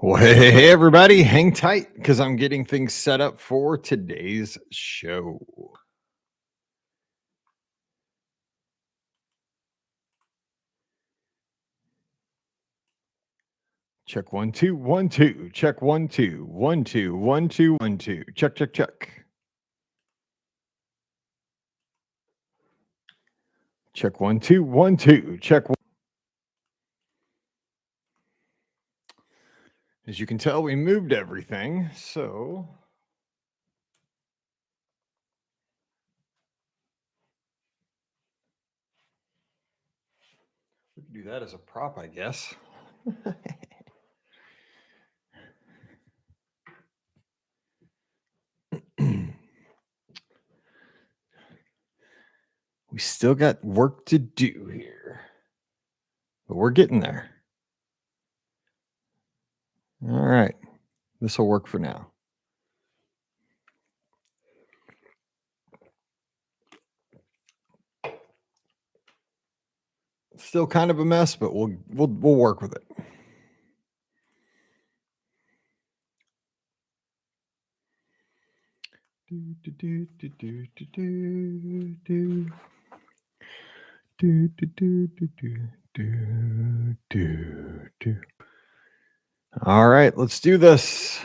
Well, hey, everybody, hang tight because I'm getting things set up for today's show. Check 1 2 1 2. Check 1 2 1 2 1 2 1 2. Check check check. Check 1 2 1 2. Check. As you can tell, we moved everything, so we can do that as a prop, I guess. We still got work to do here, but we're getting there. All right, this will work for now. Still kind of a mess, but we'll work with it. All right, let's do this.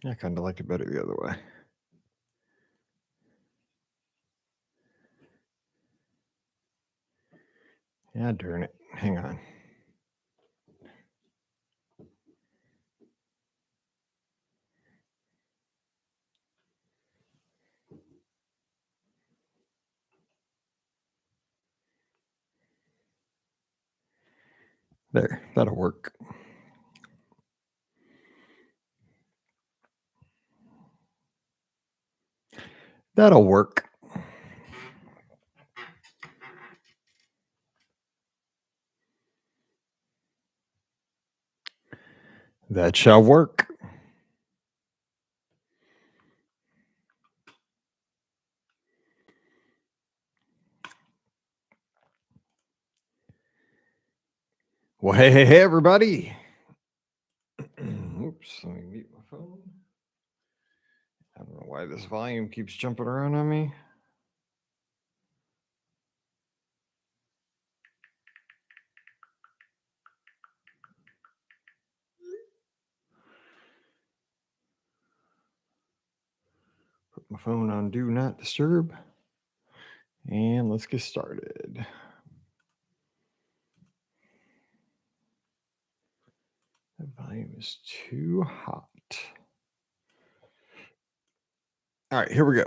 I kind of like it better the other way. Yeah, darn it. Hang on. There, that'll work. That'll work. That shall work. Well, hey, everybody. Oops, let me mute my phone. I don't know why this volume keeps jumping around on me. Put my phone on do not disturb. And let's get started. The volume is too hot. All right, here we go.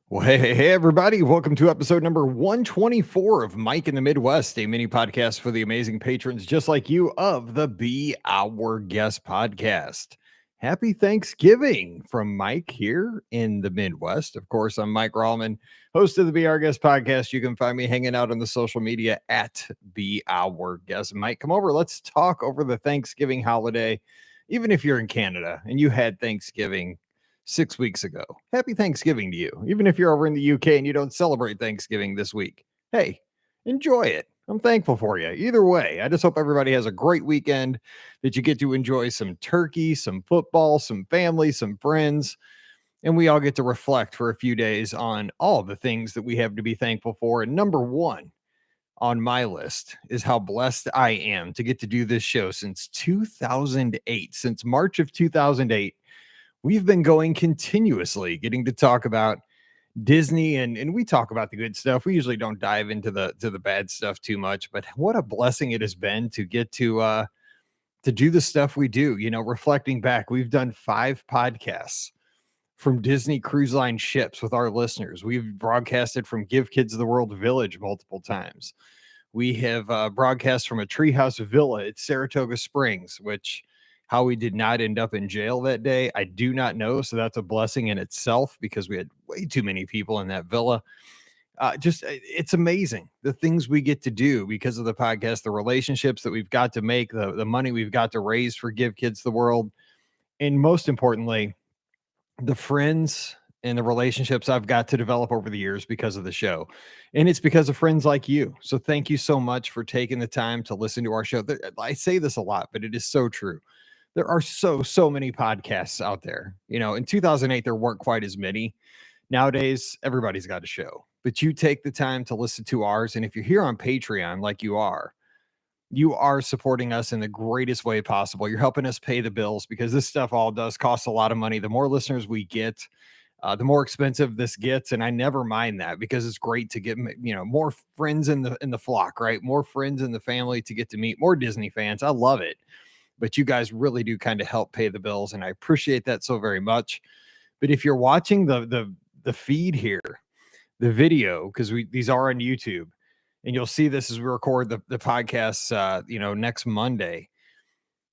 Well, hey, everybody. Welcome to episode number 124 of Mike in the Midwest, a mini podcast for the amazing patrons just like you of the Be Our Guest podcast. Happy Thanksgiving from Mike here in the Midwest. Of course, I'm Mike Rallman, host of the Be Our Guest podcast. You can find me hanging out on the social media at Be Our Guest. Mike, come over. Let's talk over the Thanksgiving holiday. Even if you're in Canada and you had Thanksgiving 6 weeks ago. Happy Thanksgiving to you. Even if you're over in the UK and you don't celebrate Thanksgiving this week, hey, enjoy it. I'm thankful for you. Either way, I just hope everybody has a great weekend, that you get to enjoy some turkey, some football, some family, some friends, and we all get to reflect for a few days on all the things that we have to be thankful for. And number one on my list is how blessed I am to get to do this show since 2008, since March of 2008. We've been going continuously, getting to talk about Disney, and we talk about the good stuff. We usually don't dive into the bad stuff too much, but what a blessing it has been to get to to do the stuff we do. Reflecting back, we've done 5 podcasts from Disney Cruise Line ships with our listeners. We've broadcasted from Give Kids the World Village multiple times. We have broadcast from a treehouse villa at Saratoga Springs, which how we did not end up in jail that day, I do not know. So that's a blessing in itself because we had way too many people in that villa. It's amazing the things we get to do because of the podcast, the relationships that we've got to make, the money we've got to raise for Give Kids the World, and most importantly, the friends and the relationships I've got to develop over the years because of the show. And it's because of friends like you. So thank you so much for taking the time to listen to our show. I say this a lot, but it is so true. There are so many podcasts out there. In 2008, there weren't quite as many. Nowadays, everybody's got a show, but you take the time to listen to ours. And if you're here on Patreon, like you are supporting us in the greatest way possible. You're helping us pay the bills because this stuff all does cost a lot of money. The more listeners we get, the more expensive this gets, and I never mind that because it's great to get more friends in the flock, right? More friends in the family to get to meet more Disney fans. I love it, but you guys really do kind of help pay the bills, and I appreciate that so very much. But if you're watching the feed here, the video, because these are on YouTube, and you'll see this as we record the podcasts, next Monday.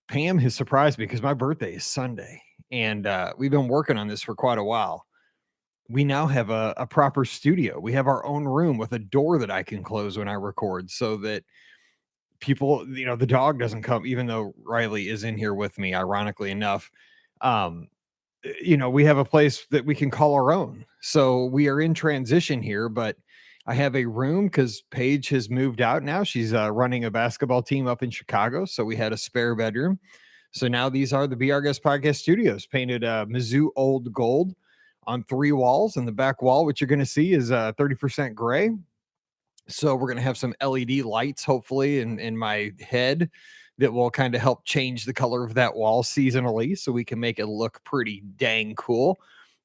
Pam has surprised me because my birthday is Sunday, and we've been working on this for quite a while. We now have a proper studio. We have our own room with a door that I can close when I record so that people, the dog doesn't come, even though Riley is in here with me, ironically enough. We have a place that we can call our own. So we are in transition here, but I have a room because Paige has moved out now. She's running a basketball team up in Chicago. So we had a spare bedroom. So now these are the Be Our Guest podcast studios, painted Mizzou old gold on 3 walls. And the back wall, which you're going to see, is 30% gray. So we're going to have some LED lights, hopefully, in my head that will kind of help change the color of that wall seasonally so we can make it look pretty dang cool.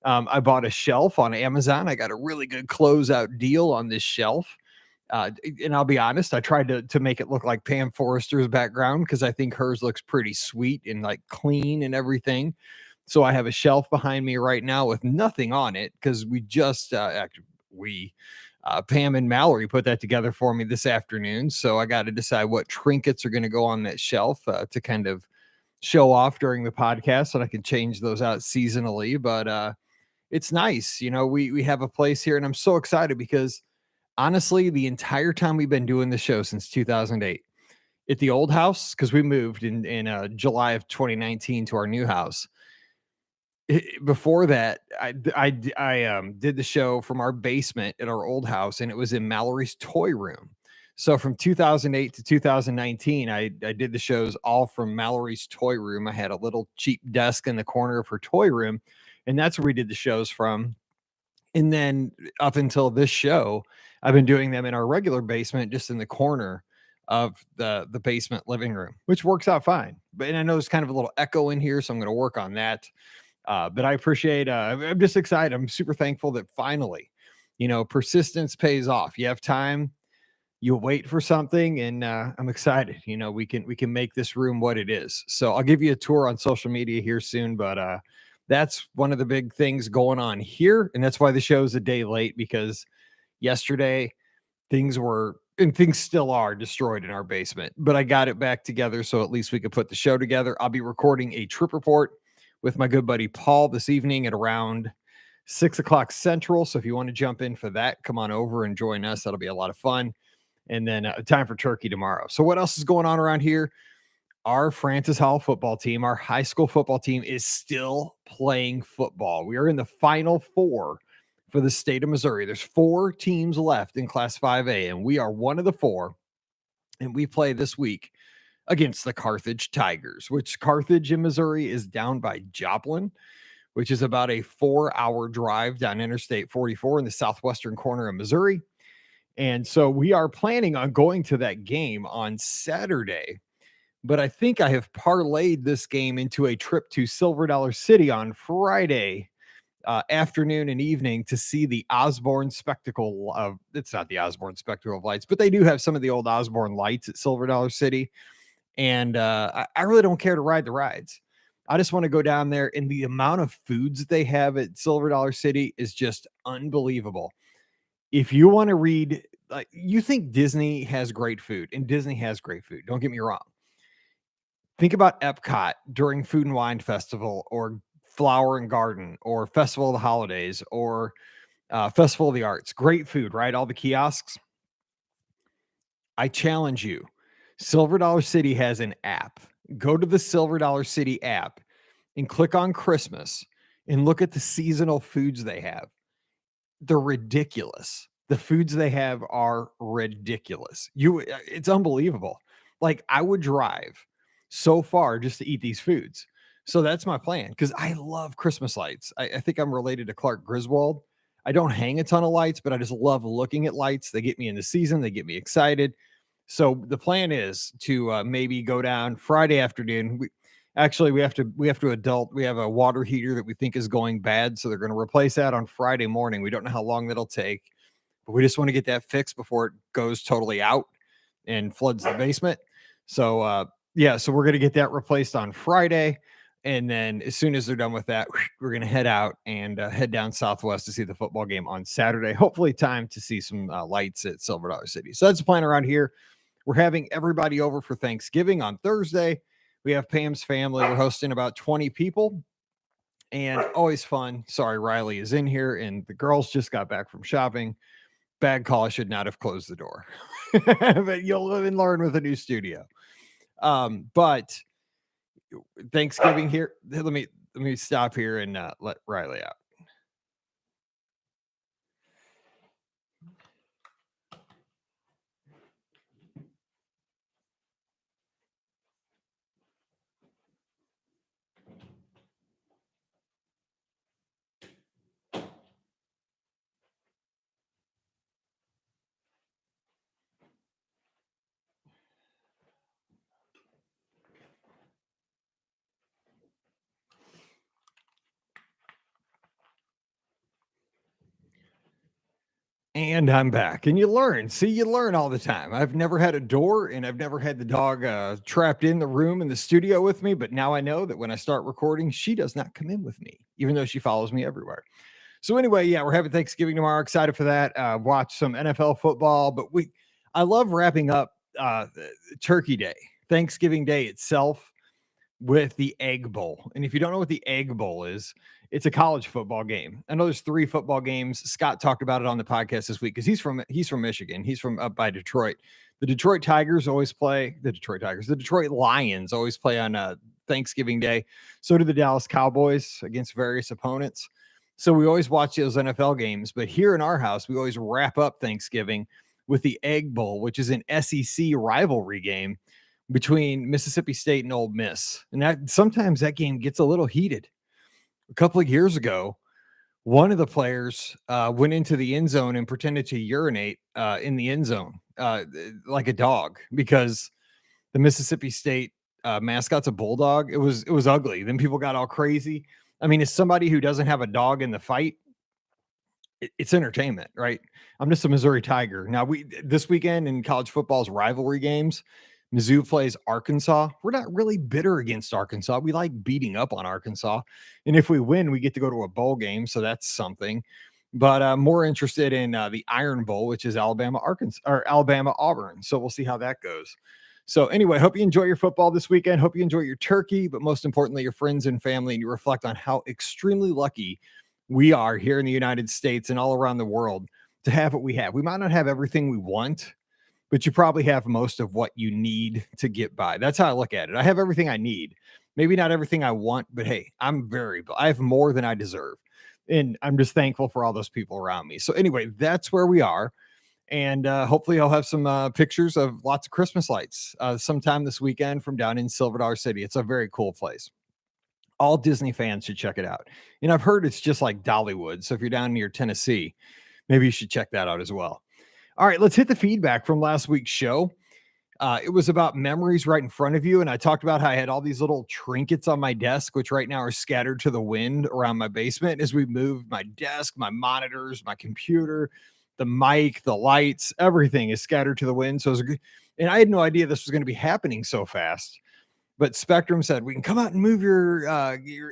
I bought a shelf on Amazon. I got a really good closeout deal on this shelf. And I'll be honest, I tried to make it look like Pam Forrester's background because I think hers looks pretty sweet and like clean and everything. So I have a shelf behind me right now with nothing on it because we just Pam and Mallory put that together for me this afternoon. So I got to decide what trinkets are going to go on that shelf to kind of show off during the podcast, and I can change those out seasonally. But it's nice. We have a place here, and I'm so excited because honestly, the entire time we've been doing the show since 2008 at the old house, because we moved in July of 2019 to our new house. Before that, I did the show from our basement at our old house, and it was in Mallory's toy room. So from 2008 to 2019, I did the shows all from Mallory's toy room. I had a little cheap desk in the corner of her toy room, and that's where we did the shows from. And then up until this show, I've been doing them in our regular basement, just in the corner of the basement living room, which works out fine. But I know there's kind of a little echo in here, so I'm going to work on that. But I appreciate, I'm just excited. I'm super thankful that finally, persistence pays off. You have time, you wait for something, and I'm excited. We can make this room what it is. So I'll give you a tour on social media here soon, but that's one of the big things going on here. And that's why the show's a day late, because yesterday things were, and things still are, destroyed in our basement, but I got it back together. So at least we could put the show together. I'll be recording a trip report with my good buddy Paul this evening at around 6:00 Central. So if you want to jump in for that, come on over and join us. That'll be a lot of fun. And then time for turkey tomorrow. So what else is going on around here? Our Francis Hall football team, our high school football team, is still playing football. We are in the Final Four for the state of Missouri. There's 4 teams left in Class 5A, and we are one of the 4. And we play this week against the Carthage Tigers, which Carthage in Missouri is down by Joplin, which is about a 4-hour drive down Interstate 44 in the southwestern corner of Missouri. And so we are planning on going to that game on Saturday, but I think I have parlayed this game into a trip to Silver Dollar City on Friday afternoon and evening to see the Osborne Spectacle of, it's not the Osborne Spectacle of Lights, but they do have some of the old Osborne lights at Silver Dollar City. And I really don't care to ride the rides. I just want to go down there, and the amount of foods that they have at Silver Dollar City is just unbelievable. If you want to read, like, you think Disney has great food, and Disney has great food. Don't get me wrong. Think about Epcot during Food and Wine Festival, or Flower and Garden, or Festival of the Holidays, or Festival of the Arts. Great food, right? All the kiosks. I challenge you. Silver Dollar City has an app. Go to the Silver Dollar City app and click on Christmas and look at the seasonal foods they have. They're ridiculous. The foods they have are ridiculous. It's unbelievable. Like, I would drive so far just to eat these foods. So that's my plan, because I love Christmas lights. I think I'm related to Clark Griswold. I don't hang a ton of lights, but I just love looking at lights. They get me in the season. They get me excited. So the plan is to maybe go down Friday afternoon. We have to adult. We have a water heater that we think is going bad, so they're going to replace that on Friday morning. We don't know how long that'll take, but we just want to get that fixed before it goes totally out and floods the basement. So so we're going to get that replaced on Friday, and then as soon as they're done with that, we're going to head out and head down Southwest to see the football game on Saturday. Hopefully, time to see some lights at Silver Dollar City. So that's the plan around here. We're having everybody over for Thanksgiving on Thursday. We have Pam's family. We're hosting about 20 people, and always fun. Sorry, Riley is in here, and the girls just got back from shopping. Bad call. I should not have closed the door, but you'll live and learn with a new studio. But Thanksgiving here. Let me stop here and let Riley out. And I'm back. And you learn. See, you learn all the time. I've never had a door, and I've never had the dog trapped in the room in the studio with me. But now I know that when I start recording, she does not come in with me, even though she follows me everywhere. So anyway, yeah, we're having Thanksgiving tomorrow. Excited for that. Watch some NFL football. But I love wrapping up Turkey Day, Thanksgiving Day itself, with the Egg Bowl. And if you don't know what the Egg Bowl is, it's a college football game. I know there's 3 football games. Scott talked about it on the podcast this week because he's from Michigan. He's from up by Detroit. The Detroit Tigers always play the Detroit Tigers. The Detroit Lions always play on Thanksgiving Day. So do the Dallas Cowboys against various opponents. So we always watch those NFL games. But here in our house, we always wrap up Thanksgiving with the Egg Bowl, which is an SEC rivalry game between Mississippi State and Ole Miss. And that sometimes that game gets a little heated. A couple of years ago, one of the players went into the end zone and pretended to urinate in the end zone like a dog, because the Mississippi State mascot's a bulldog. It was ugly. Then people got all crazy. I mean, as somebody who doesn't have a dog in the fight, it's entertainment, right? I'm just a Missouri Tiger. Now, this weekend in college football's rivalry games, Mizzou plays Arkansas. We're not really bitter against Arkansas. We like beating up on Arkansas. And if we win, we get to go to a bowl game. So that's something. But I'm more interested in the Iron Bowl, which is Alabama Auburn. So we'll see how that goes. So anyway, hope you enjoy your football this weekend. Hope you enjoy your turkey, but most importantly, your friends and family, and you reflect on how extremely lucky we are here in the United States and all around the world to have what we have. We might not have everything we want, but you probably have most of what you need to get by. That's how I look at it. I have everything I need. Maybe not everything I want, but hey, I have more than I deserve. And I'm just thankful for all those people around me. So anyway, that's where we are. And hopefully I'll have some pictures of lots of Christmas lights sometime this weekend from down in Silver Dollar City. It's a very cool place. All Disney fans should check it out. And I've heard it's just like Dollywood. So if you're down near Tennessee, maybe you should check that out as well. All right, let's hit the feedback from last week's show. It was about memories right in front of you. And I talked about how I had all these little trinkets on my desk, which right now are scattered to the wind around my basement as we moved my desk, my monitors, my computer, the mic, the lights, everything is scattered to the wind. So And I had no idea this was going to be happening so fast. But Spectrum said, we can come out and move your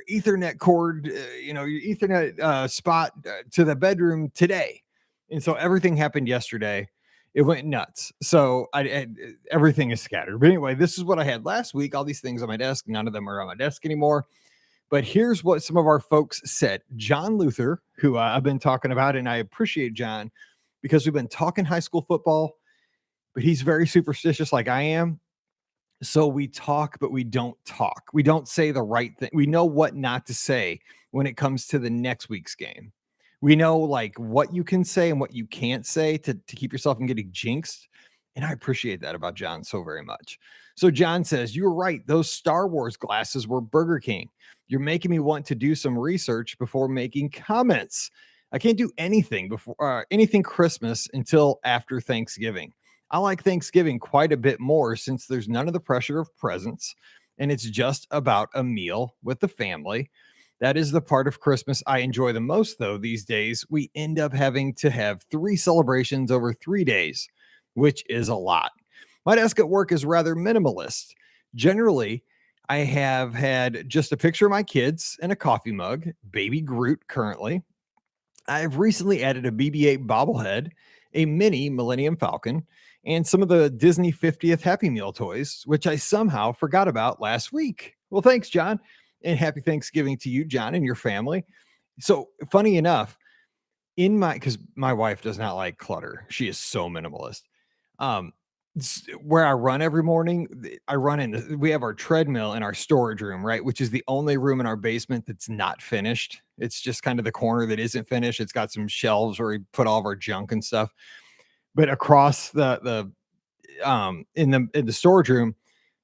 Ethernet cord, your Ethernet spot to the bedroom today. And so everything happened yesterday. It went nuts. So everything is scattered. But anyway, this is what I had last week. All these things on my desk. None of them are on my desk anymore. But here's what some of our folks said. John Luther, who I've been talking about, and I appreciate John because we've been talking high school football, but he's very superstitious like I am. So we talk, but we don't talk. We don't say the right thing. We know what not to say when it comes to the next week's game. We know like what you can say and what you can't say to keep yourself from getting jinxed. And I appreciate that about John so very much. So John says, you were right. Those Star Wars glasses were Burger King. You're making me want to do some research before making comments. I can't do anything before anything Christmas until after Thanksgiving. I like Thanksgiving quite a bit more since there's none of the pressure of presents and it's just about a meal with the family. That is the part of Christmas I enjoy the most, though. These days, we end up having to have 3 celebrations over 3 days, which is a lot. My desk at work is rather minimalist. Generally, I have had just a picture of my kids and a coffee mug, baby Groot currently. I've recently added a BB-8 bobblehead, a mini Millennium Falcon, and some of the Disney 50th Happy Meal toys, which I somehow forgot about last week. Well, thanks, John, and happy Thanksgiving to you, John, and your family. So funny enough, because my wife does not like clutter. She is so minimalist. Where I run every morning, we have our treadmill in our storage room, right? Which is the only room in our basement that's not finished. It's just kind of the corner that isn't finished. It's got some shelves where we put all of our junk and stuff. But across the in the storage room,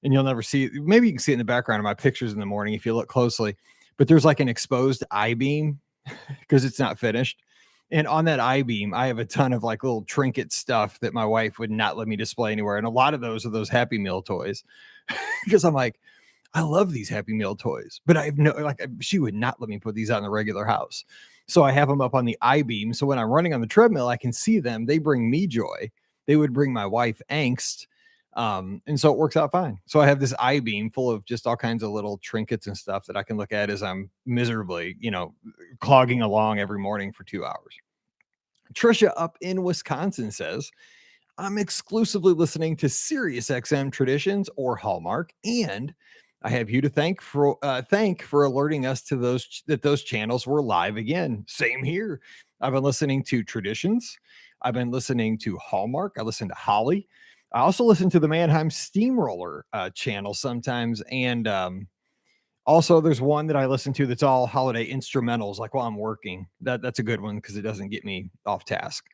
and you'll never see, maybe you can see it in the background of my pictures in the morning if you look closely, but there's like an exposed I-beam because it's not finished. And on that I-beam, I have a ton of like little trinket stuff that my wife would not let me display anywhere. And a lot of those are those Happy Meal toys because I'm like, I love these Happy Meal toys, but I have she would not let me put these out in the regular house. So I have them up on the I-beam. So when I'm running on the treadmill, I can see them. They bring me joy. They would bring my wife angst. And so it works out fine. So I have this I-beam full of just all kinds of little trinkets and stuff that I can look at as I'm miserably, clogging along every morning for 2 hours. Trisha up in Wisconsin says, I'm exclusively listening to Sirius XM Traditions or Hallmark, and I have you to thank for alerting us to those channels were live again. Same here. I've been listening to Traditions. I've been listening to Hallmark. I listen to Holly. I also listen to the Mannheim Steamroller channel sometimes. And also there's one that I listen to that's all holiday instrumentals, like while I'm working. That's a good one because it doesn't get me off task.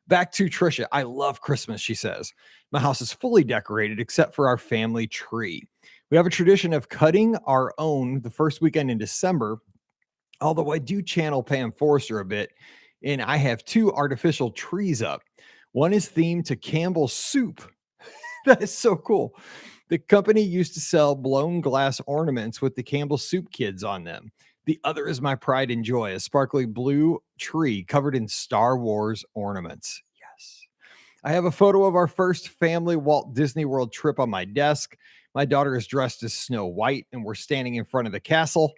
Back to Trisha. I love Christmas, she says. My house is fully decorated except for our family tree. We have a tradition of cutting our own the first weekend in December, although I do channel Pam Forrester a bit, and I have 2 artificial trees up. One is themed to Campbell's Soup. That is so cool. The company used to sell blown glass ornaments with the Campbell Soup kids on them. The other is my pride and joy, a sparkly blue tree covered in Star Wars ornaments. Yes. I have a photo of our first family Walt Disney World trip on my desk. My daughter is dressed as Snow White, and we're standing in front of the castle.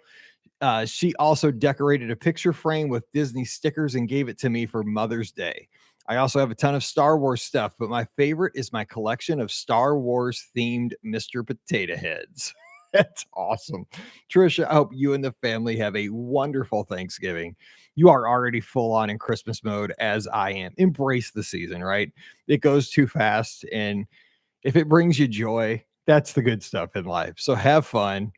She also decorated a picture frame with Disney stickers and gave it to me for Mother's Day. I also have a ton of Star Wars stuff, but my favorite is my collection of Star Wars themed Mr. Potato Heads. That's awesome. Trisha, I hope you and the family have a wonderful Thanksgiving. You are already full on in Christmas mode as I am. Embrace the season, right? It goes too fast. And if it brings you joy, that's the good stuff in life. So have fun.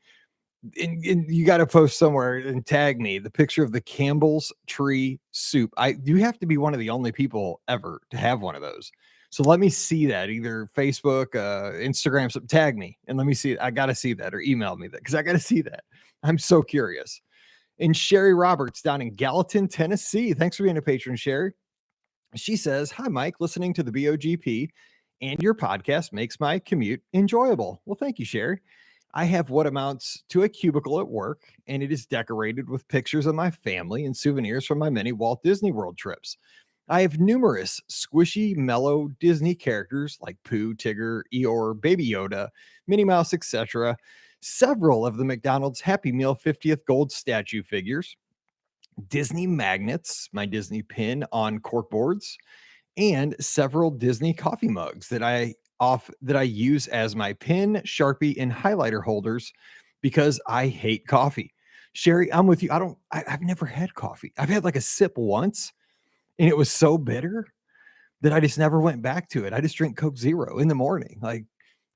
And you got to post somewhere and tag me the picture of the Campbell's tree soup. You have to be one of the only people ever to have one of those. So let me see that, either Facebook, Instagram, tag me and let me see it. I got to see that, or email me that because I got to see that. I'm so curious. And Sherry Roberts down in Gallatin, Tennessee. Thanks for being a patron, Sherry. She says, hi, Mike, listening to the BOGP and your podcast makes my commute enjoyable. Well, thank you, Sherry. I have what amounts to a cubicle at work, and it is decorated with pictures of my family and souvenirs from my many Walt Disney World trips. I have numerous squishy, mellow Disney characters like Pooh, Tigger, Eeyore, Baby Yoda, Minnie Mouse, etc. Several of the McDonald's Happy Meal 50th Gold statue figures, Disney magnets, my Disney pin on cork boards, and several Disney coffee mugs that I use as my pen, Sharpie, and highlighter holders because I hate coffee. Sherry, I'm with you. I've never had coffee. I've had like a sip once and it was so bitter that I just never went back to it. I just drink Coke Zero in the morning, like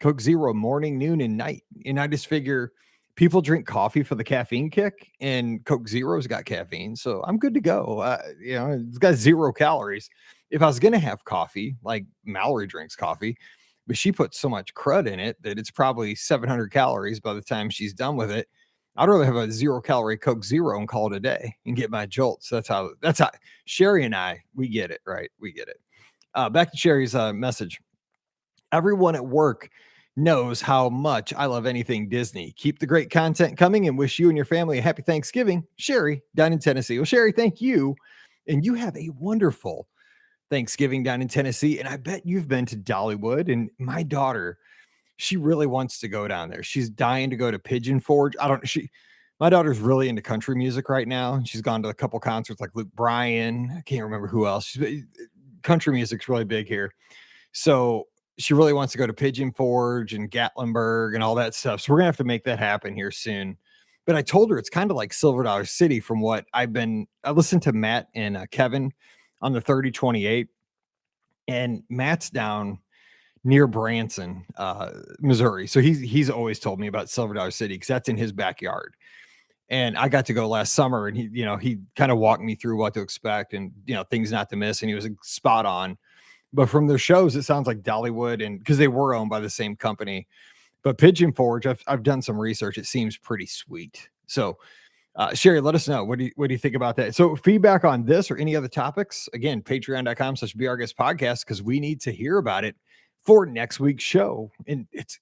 Coke Zero morning, noon, and night. And I just figure people drink coffee for the caffeine kick, and Coke Zero's got caffeine, so I'm good to go. It's got 0 calories. If I was gonna have coffee, like Mallory drinks coffee, but she puts so much crud in it that it's probably 700 calories by the time she's done with it. I'd rather have a 0 calorie Coke Zero and call it a day and get my jolts. That's how Sherry and I, we get it, right? We get it. Back to Sherry's message. Everyone at work knows how much I love anything Disney. Keep the great content coming and wish you and your family a happy Thanksgiving. Sherry, down in Tennessee. Well, Sherry, thank you. And you have a wonderful Thanksgiving down in Tennessee. And I bet you've been to Dollywood. And my daughter, she really wants to go down there. She's dying to go to Pigeon Forge. My daughter's really into country music right now. And she's gone to a couple concerts like Luke Bryan. I can't remember who else. Country music's really big here. So she really wants to go to Pigeon Forge and Gatlinburg and all that stuff. So we're gonna have to make that happen here soon. But I told her it's kind of like Silver Dollar City from what I listened to Matt and Kevin on the 3028, and Matt's down near Branson, Missouri. So he's always told me about Silver Dollar City because that's in his backyard. And I got to go last summer, and he kind of walked me through what to expect and things not to miss, and he was spot on. But from their shows, it sounds like Dollywood, and because they were owned by the same company. But Pigeon Forge, I've done some research. It seems pretty sweet. So, Sherry, let us know. What do you think about that? So, feedback on this or any other topics? Again, patreon.com/BRGuestPodcast, because we need to hear about it for next week's show. And it's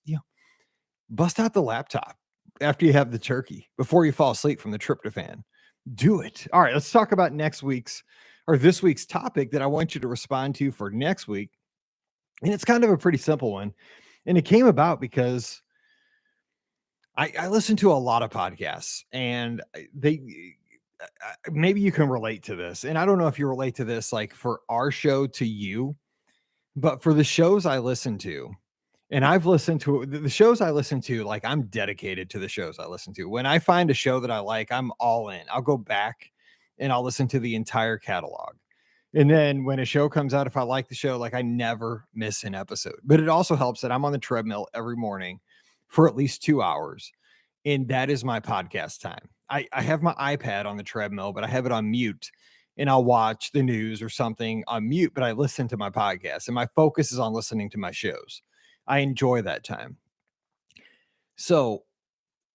bust out the laptop after you have the turkey before you fall asleep from the tryptophan. Do it. All right, let's talk about this week's topic that I want you to respond to for next week. And it's kind of a pretty simple one. And it came about because I listen to a lot of podcasts, and maybe you can relate to this. And I don't know if you relate to this, like for our show to you, but for the shows I listen to, and I've listened to the shows I listen to, like I'm dedicated to the shows I listen to. When I find a show that I like, I'm all in. I'll go back and I'll listen to the entire catalog. And then when a show comes out, if I like the show, like I never miss an episode. But it also helps that I'm on the treadmill every morning for at least 2 hours. And that is my podcast time. I have my iPad on the treadmill, but I have it on mute, and I'll watch the news or something on mute, but I listen to my podcast, and my focus is on listening to my shows. I enjoy that time. So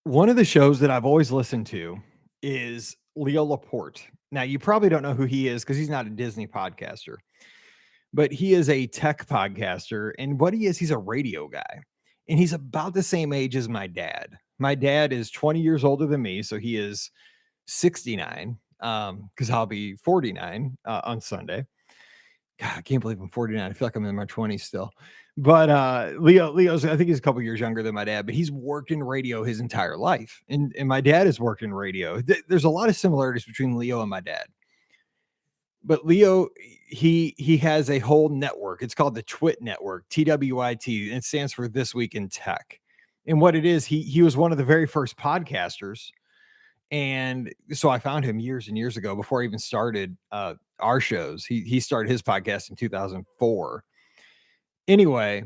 one of the shows that I've always listened to is Leo Laporte. Now, you probably don't know who he is because he's not a Disney podcaster, but he is a tech podcaster. And what he is, he's a radio guy. And he's about the same age as my dad. My dad is 20 years older than me. So he is 69, because I'll be 49 on Sunday. God, I can't believe I'm 49. I feel like I'm in my 20s still. But Leo's, I think he's a couple years younger than my dad, but he's worked in radio his entire life. And my dad has worked in radio. There's a lot of similarities between Leo and my dad. But Leo, he has a whole network. It's called the TWIT network, TWIT. And it stands for This Week in Tech. And what it is, he was one of the very first podcasters. And so I found him years and years ago before I even started our shows. He started his podcast in 2004. Anyway,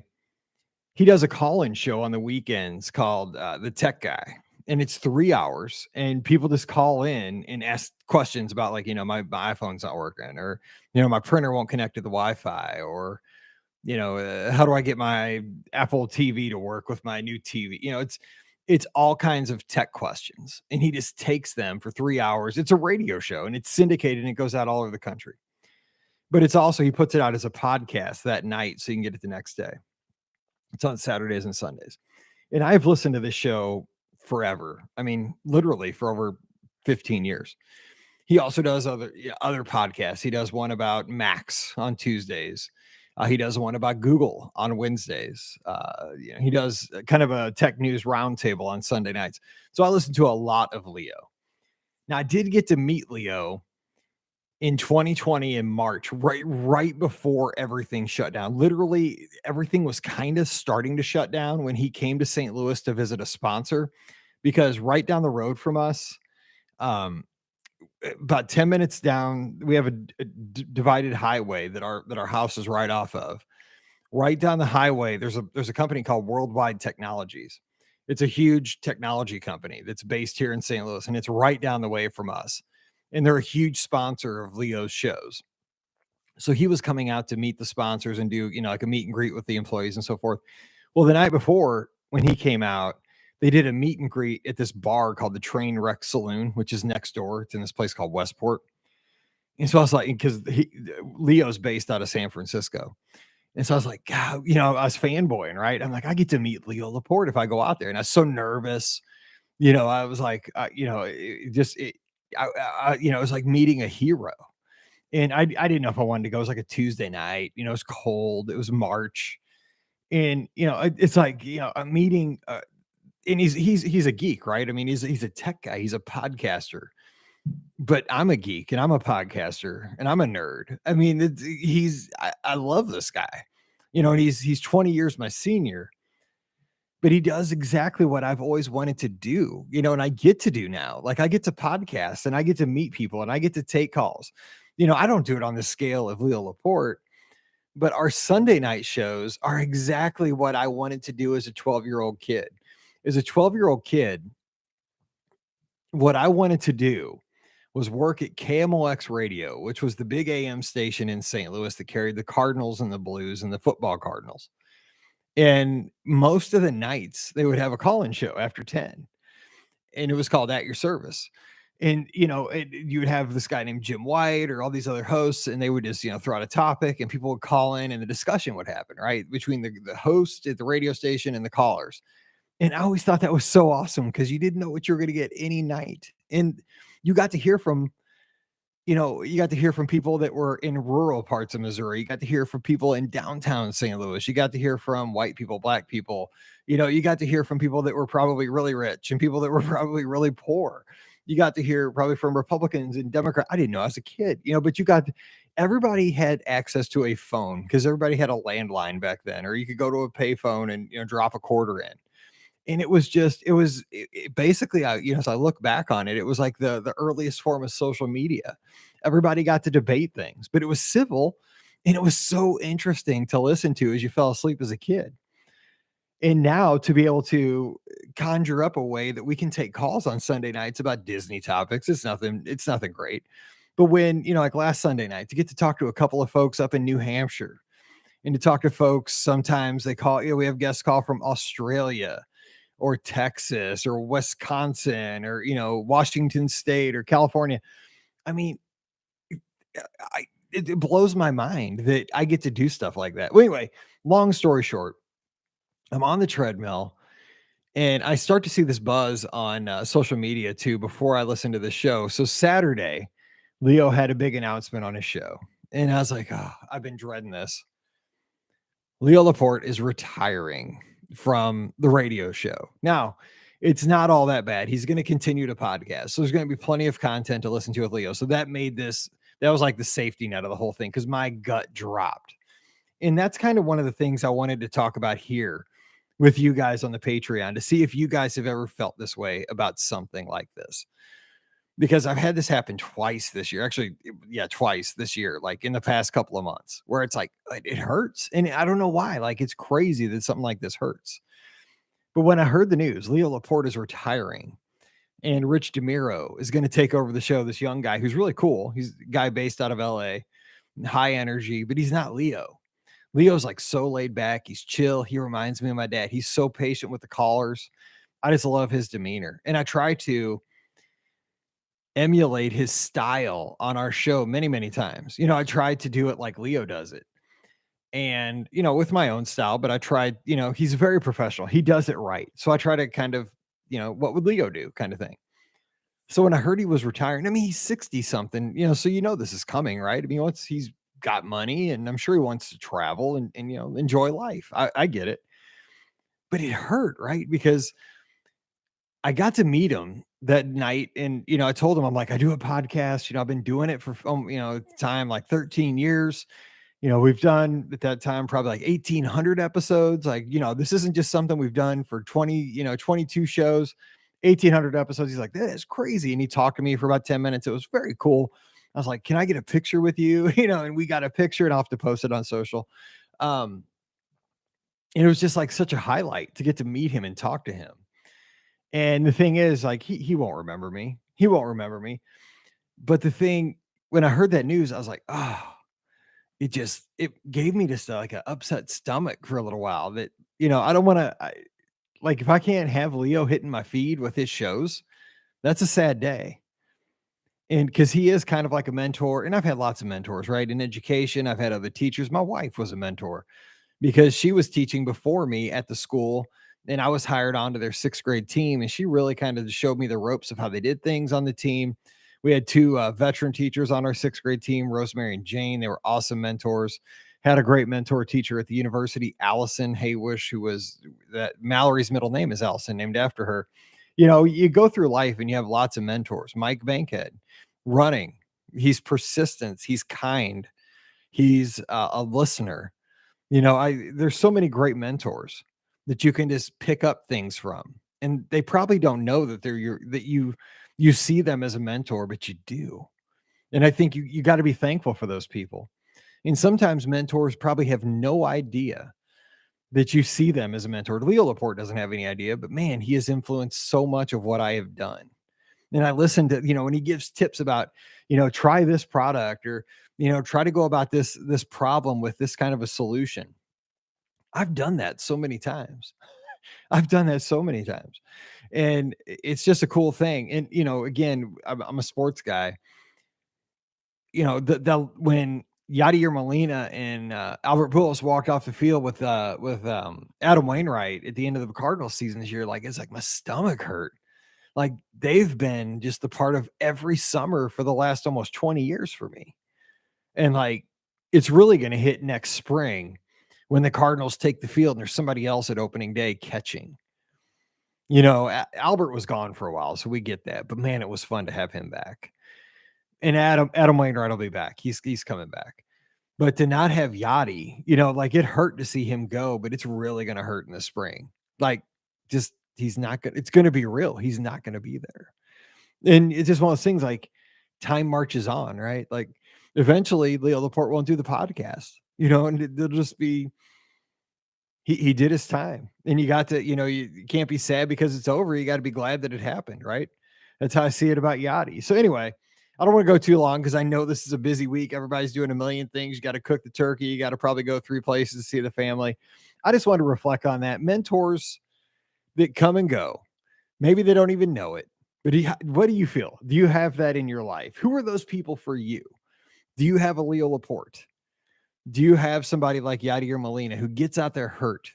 he does a call-in show on the weekends called The Tech Guy. And it's 3 hours, and people just call in and ask questions about, like, my iPhone's not working, or, my printer won't connect to the Wi-Fi, or, how do I get my Apple TV to work with my new TV? It's all kinds of tech questions, and he just takes them for 3 hours. It's a radio show, and it's syndicated, and it goes out all over the country. But it's also, he puts it out as a podcast that night so you can get it the next day. It's on Saturdays and Sundays. And I've listened to this show forever. I mean, literally for over 15 years. He also does other podcasts. He does one about Max on Tuesdays. He does one about Google on Wednesdays. He does kind of a tech news roundtable on Sunday nights. So I listen to a lot of Leo. Now I did get to meet Leo in 2020 in March, right before everything shut down. Literally, everything was kind of starting to shut down when he came to St. Louis to visit a sponsor, because right down the road from us, um, about 10 minutes down, we have a divided highway that our house is right off of. Right down the highway, there's a company called Worldwide Technologies. It's a huge technology company that's based here in St. Louis, and it's right down the way from us. And they're a huge sponsor of Leo's shows. So he was coming out to meet the sponsors and do, like a meet and greet with the employees and so forth. Well, the night before, when he came out, they did a meet and greet at this bar called the Trainwreck Saloon, which is next door. It's in this place called Westport. And so I was like, because Leo's based out of San Francisco. And so I was like, God, I was fanboying, right? I'm like, I get to meet Leo Laporte if I go out there. And I was so nervous. I was like, it was like meeting a hero. And I didn't know if I wanted to go. It was like a Tuesday night, it was cold. It was March. And, it's like, I'm meeting, and he's a geek, right? I mean, he's a tech guy. He's a podcaster, but I'm a geek and I'm a podcaster and I'm a nerd. I mean, I love this guy, and he's 20 years my senior, but he does exactly what I've always wanted to do, and I get to do now. Like, I get to podcast and I get to meet people and I get to take calls. I don't do it on the scale of Leo Laporte, but our Sunday night shows are exactly what I wanted to do as a 12-year-old kid. As a 12-year-old kid, what I wanted to do was work at KMOX Radio, which was the big AM station in St. Louis that carried the Cardinals and the Blues and the football Cardinals. And most of the nights they would have a call-in show after 10, and it was called At Your Service. And, you would have this guy named Jim White or all these other hosts, and they would just, throw out a topic and people would call in and the discussion would happen, right? Between the host at the radio station and the callers. And I always thought that was so awesome because you didn't know what you were going to get any night. And you got to hear from, people that were in rural parts of Missouri. You got to hear from people in downtown St. Louis. You got to hear from white people, black people. You got to hear from people that were probably really rich and people that were probably really poor. You got to hear probably from Republicans and Democrats. I didn't know as a kid, but everybody had access to a phone because everybody had a landline back then, or you could go to a pay phone and, drop a quarter in. And it was basically, as I look back on it, it was like the earliest form of social media. Everybody got to debate things, but it was civil and it was so interesting to listen to as you fell asleep as a kid. And now to be able to conjure up a way that we can take calls on Sunday nights about Disney topics, it's nothing great. But when, like last Sunday night, to get to talk to a couple of folks up in New Hampshire and to talk to folks, sometimes they call, we have guests call from Australia or Texas or Wisconsin or, Washington State or California. I mean, it blows my mind that I get to do stuff like that. Well, anyway, long story short, I'm on the treadmill and I start to see this buzz on social media too before I listen to the show. So Saturday, Leo had a big announcement on his show. And I was like, oh, I've been dreading this. Leo Laporte is retiring from the radio show. Now, it's not all that bad. He's going to continue to podcast. So there's going to be plenty of content to listen to with Leo. So that was like the safety net of the whole thing because my gut dropped. And that's kind of one of the things I wanted to talk about here with you guys on the Patreon to see if you guys have ever felt this way about something like this. Because I've had this happen twice this year. Actually, yeah, twice this year, like in the past couple of months, where it's like, it hurts. And I don't know why. Like, it's crazy that something like this hurts. But when I heard the news, Leo Laporte is retiring and Rich DeMiro is going to take over the show. This young guy who's really cool. He's a guy based out of LA, high energy, but he's not Leo. Leo's like so laid back. He's chill. He reminds me of my dad. He's so patient with the callers. I just love his demeanor. And I try to emulate his style on our show many, many times. I tried to do it like Leo does it. And, with my own style, but I tried, he's very professional. He does it right. So I try to kind of, what would Leo do kind of thing. So when I heard he was retiring, I mean, he's 60 something, so this is coming, right? I mean, once he's got money and I'm sure he wants to travel and enjoy life. I get it. But it hurt, right? Because I got to meet him that night and I told him, I'm like, I do a podcast, I've been doing it for at the time like 13 years. We've done at that time probably like 1,800 episodes. Like, this isn't just something we've done for 22 shows, 1,800 episodes. He's like, that is crazy. And he talked to me for about 10 minutes. It was very cool. I was like, can I get a picture with you? And we got a picture and I'll have to post it on social. Um, and it was just like such a highlight to get to meet him and talk to him. And the thing is, like, he won't remember me. He won't remember me. But the thing, when I heard that news, I was like, oh, it gave me just like an upset stomach for a little while that, I don't want to like if I can't have Leo hitting my feed with his shows, that's a sad day. And because he is kind of like a mentor, and I've had lots of mentors, right? In education, I've had other teachers. My wife was a mentor because she was teaching before me at the school, and I was hired onto their sixth grade team, and she really kind of showed me the ropes of how they did things on the team. We had two veteran teachers on our sixth grade team, Rosemary and Jane. They were awesome mentors. Had a great mentor teacher at the university, Allison Haywish, who was that Mallory's middle name is Allison, named after her. You go through life and you have lots of mentors. Mike Bankhead, running. He's persistent. He's kind. He's a listener. There's so many great mentors that you can just pick up things from. And they probably don't know that you see them as a mentor, but you do. And I think you got to be thankful for those people. And sometimes mentors probably have no idea that you see them as a mentor. Leo Laporte doesn't have any idea, but man, he has influenced so much of what I have done. And I listen to, when he gives tips about, try this product or, try to go about this problem with this kind of a solution. I've done that so many times. I've done that so many times. And it's just a cool thing. And, again, I'm a sports guy. When Yadier Molina and Albert Pujols walked off the field with Adam Wainwright at the end of the Cardinals season this year, like it's like my stomach hurt. Like they've been just a part of every summer for the last almost 20 years for me. And like, it's really going to hit next spring when the Cardinals take the field and there's somebody else at opening day catching. Albert was gone for a while, so we get that. But man, it was fun to have him back. And Adam Wainwright will be back. He's coming back. But to not have Yachty, like it hurt to see him go, but it's really going to hurt in the spring. Like, just he's not going. It's going to be real. He's not going to be there. And it's just one of those things. Like, time marches on, right? Like, eventually, Leo Laporte won't do the podcast. And it'll just be. He did his time, and you got to, you can't be sad because it's over. You got to be glad that it happened, right? That's how I see it about Yachty. So anyway, I don't want to go too long because I know this is a busy week. Everybody's doing a million things. You got to cook the turkey. You got to probably go 3 places to see the family. I just want to reflect on that. Mentors that come and go. Maybe they don't even know it, but what do you feel? Do you have that in your life? Who are those people for you? Do you have a Leo Laporte? Do you have somebody like Yadier Molina who gets out there hurt,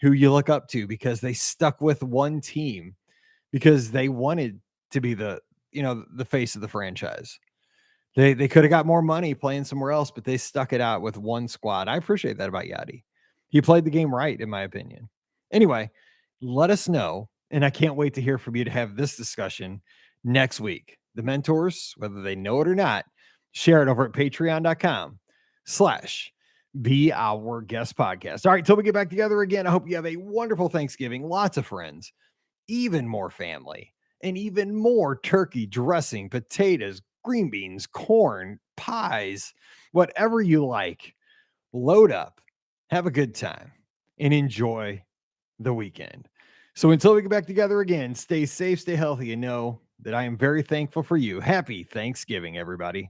who you look up to because they stuck with one team because they wanted to be the face of the franchise? They could have got more money playing somewhere else, but they stuck it out with one squad. I appreciate that about Yadi. He played the game right, in my opinion. Anyway, let us know. And I can't wait to hear from you to have this discussion next week. The mentors, whether they know it or not, share it over at patreon.com/Be Our Guest Podcast. All right, till we get back together again, I hope you have a wonderful Thanksgiving, lots of friends, even more family, and even more turkey dressing, potatoes, green beans, corn, pies, whatever you like. Load up, have a good time, and enjoy the weekend. So until we get back together again, stay safe, stay healthy, and know that I am very thankful for you. Happy Thanksgiving, everybody.